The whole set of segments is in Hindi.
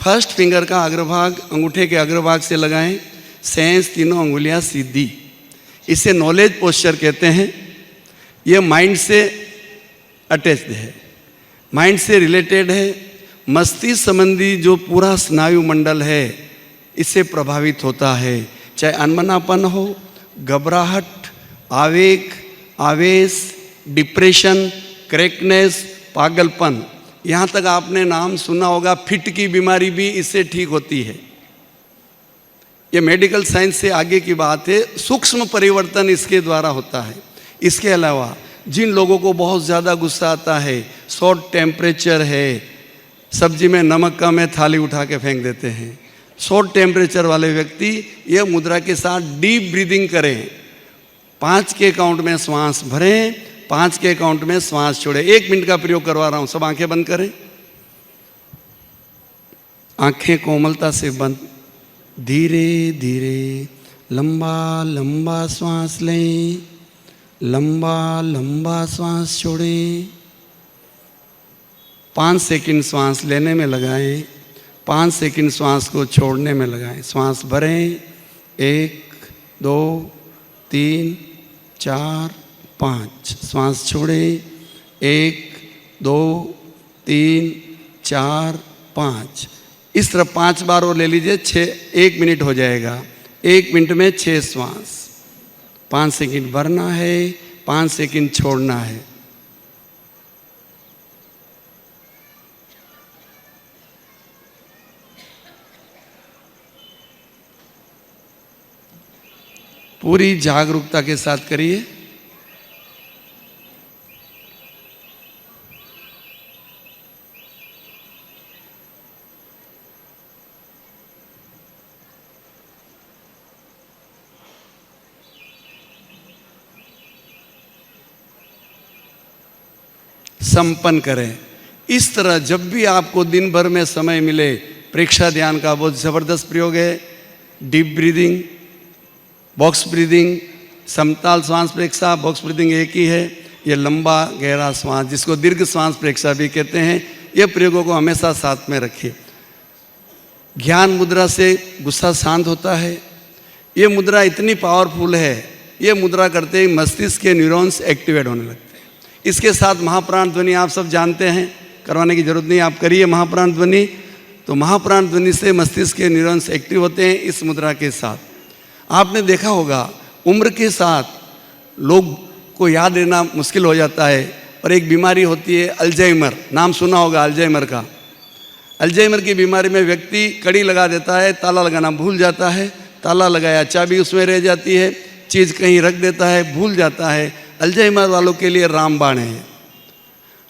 फर्स्ट फिंगर का अग्रभाग अंगूठे के अग्रभाग से लगाएं, सेंस तीनों अंगुलियां सीधी। इसे नॉलेज पोस्चर कहते हैं। यह माइंड से अटैच्ड है, माइंड से रिलेटेड है। मस्तिष्क संबंधी जो पूरा स्नायु मंडल है इससे प्रभावित होता है। चाहे अनमनापन हो, घबराहट, आवेग, आवेश, डिप्रेशन, क्रैकनेस, पागलपन, यहाँ तक आपने नाम सुना होगा फिट की बीमारी भी इससे ठीक होती है। ये मेडिकल साइंस से आगे की बात है। सूक्ष्म परिवर्तन इसके द्वारा होता है। इसके अलावा जिन लोगों को बहुत ज़्यादा गुस्सा आता है, शॉर्ट टेम्परेचर है, सब्जी में नमक कम है थाली उठा के फेंक देते हैं, शॉर्ट टेम्परेचर वाले व्यक्ति यह मुद्रा के साथ डीप ब्रीदिंग करें। 5 के काउंट में श्वास भरें, 5 के काउंट में श्वास छोड़ें। 1 मिनट का प्रयोग करवा रहा हूं, सब आंखें बंद करें। आंखें कोमलता से बंद, धीरे धीरे लंबा लंबा श्वास लें, लंबा लंबा श्वास छोड़ें। 5 सेकंड श्वास लेने में लगाएं, 5 सेकंड श्वास को छोड़ने में लगाएं। श्वास भरें, 1 2 3 4 5। श्वास छोड़ें, 1 2 3 4 5। इस तरह 5 बार और ले लीजिए, 1 मिनट हो जाएगा। 1 मिनट में 6 श्वास। 5 सेकंड भरना है, 5 सेकंड छोड़ना है। पूरी जागरूकता के साथ करिए। संपन्न करें। इस तरह जब भी आपको दिन भर में समय मिले, प्रेक्षा ध्यान का बहुत ज़बरदस्त प्रयोग है। डीप ब्रीदिंग, बॉक्स ब्रीदिंग, समताल श्वास प्रेक्षा। बॉक्स ब्रीदिंग एक ही है, ये लंबा गहरा श्वास जिसको दीर्घ श्वास प्रेक्षा भी कहते हैं। ये प्रयोगों को हमेशा साथ में रखिए। ज्ञान मुद्रा से गुस्सा शांत होता है। ये मुद्रा इतनी पावरफुल है, ये मुद्रा करते ही मस्तिष्क के न्यूरॉन्स एक्टिवेट होने लगते हैं। इसके साथ महाप्राण ध्वनि आप सब जानते हैं, करवाने की जरूरत नहीं, आप करिए महाप्राण ध्वनि। तो महाप्राण ध्वनि से मस्तिष्क के न्यूरॉन्स एक्टिव होते हैं इस मुद्रा के साथ। आपने देखा होगा उम्र के साथ लोग को याद रहना मुश्किल हो जाता है, और एक बीमारी होती है अल्जाइमर। नाम सुना होगा अल्जाइमर का। अल्जाइमर की बीमारी में व्यक्ति कड़ी लगा देता है, ताला लगाना भूल जाता है, ताला लगाया चाबी उसमें रह जाती है, चीज़ कहीं रख देता है, भूल जाता है। अल्जाइमर वालों के लिए रामबाण है।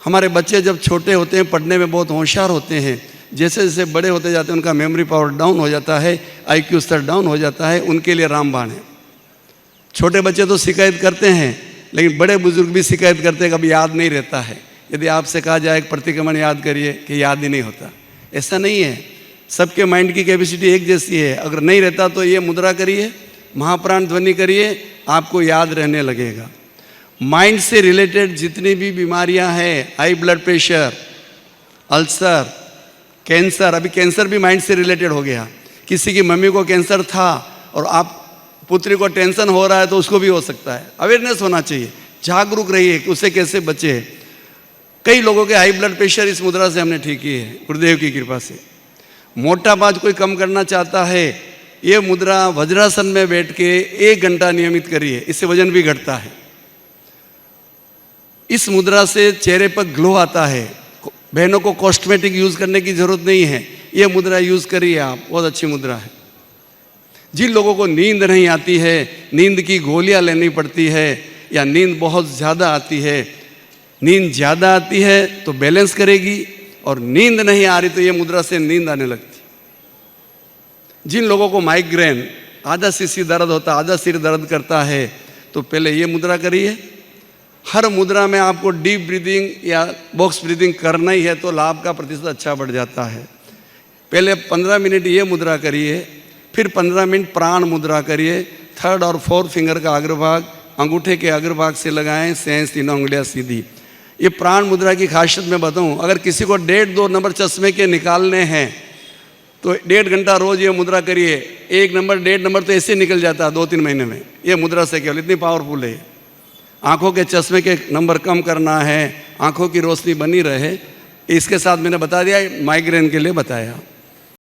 हमारे बच्चे जब छोटे होते हैं पढ़ने में बहुत होशियार होते हैं, जैसे जैसे बड़े होते जाते हैं उनका मेमोरी पावर डाउन हो जाता है, IQ स्तर डाउन हो जाता है, उनके लिए रामबाण है। छोटे बच्चे तो शिकायत करते हैं, लेकिन बड़े बुजुर्ग भी शिकायत करते हैं कभी याद नहीं रहता है। यदि आपसे कहा जाए प्रतिक्रमण याद करिए कि याद ही नहीं होता, ऐसा नहीं है। सबके माइंड की कैपेसिटी एक जैसी है। अगर नहीं रहता तो ये मुद्रा करिए, महाप्राण ध्वनि करिए, आपको याद रहने लगेगा। माइंड से रिलेटेड जितनी भी बीमारियां हैं, high blood pressure, ulcer, cancer, अभी कैंसर भी माइंड से रिलेटेड हो गया। किसी की मम्मी को कैंसर था और आप पुत्री को टेंशन हो रहा है तो उसको भी हो सकता है। अवेयरनेस होना चाहिए, जागरूक रहिए कि उससे कैसे बचे। कई लोगों के हाई ब्लड प्रेशर इस मुद्रा से हमने ठीक किए है, गुरुदेव की कृपा से। मोटापा कोई कम करना चाहता है, ये मुद्रा वज्रासन में बैठ के 1 घंटा नियमित करिए, इससे वजन भी घटता है। इस मुद्रा से चेहरे पर ग्लो आता है। बहनों को कॉस्मेटिक यूज करने की जरूरत नहीं है, ये मुद्रा यूज करिए आप, बहुत अच्छी मुद्रा है। जिन लोगों को नींद नहीं आती है, नींद की गोलियां लेनी पड़ती है, या नींद बहुत ज़्यादा आती है, नींद ज़्यादा आती है तो बैलेंस करेगी, और नींद नहीं आ रही तो ये मुद्रा से नींद आने लगती। जिन लोगों को माइग्रेन, आधा सिर दर्द होता है, आधा सिर दर्द करता है, तो पहले ये मुद्रा करिए। हर मुद्रा में आपको डीप ब्रीदिंग या बॉक्स ब्रीदिंग करना ही है तो लाभ का प्रतिशत अच्छा बढ़ जाता है। पहले 15 मिनट ये मुद्रा करिए, फिर 15 मिनट प्राण मुद्रा करिए। 3rd और 4th फिंगर का अग्रभाग अंगूठे के अग्रभाग से लगाएं, सेंस तीनों उंगलियां सीधी। ये प्राण मुद्रा की खासियत मैं बताऊं, अगर किसी को 1.5-2 नंबर चश्मे के निकालने हैं तो 1.5 घंटा रोज ये मुद्रा करिए, 1 नंबर 1.5 नंबर तो ऐसे निकल जाता है 2-3 महीने में। ये मुद्रा से केवल इतनी पावरफुल है। आंखों के चश्मे के नंबर कम करना है, आंखों की रोशनी बनी रहे, इसके साथ मैंने बता दिया, माइग्रेन के लिए बताया।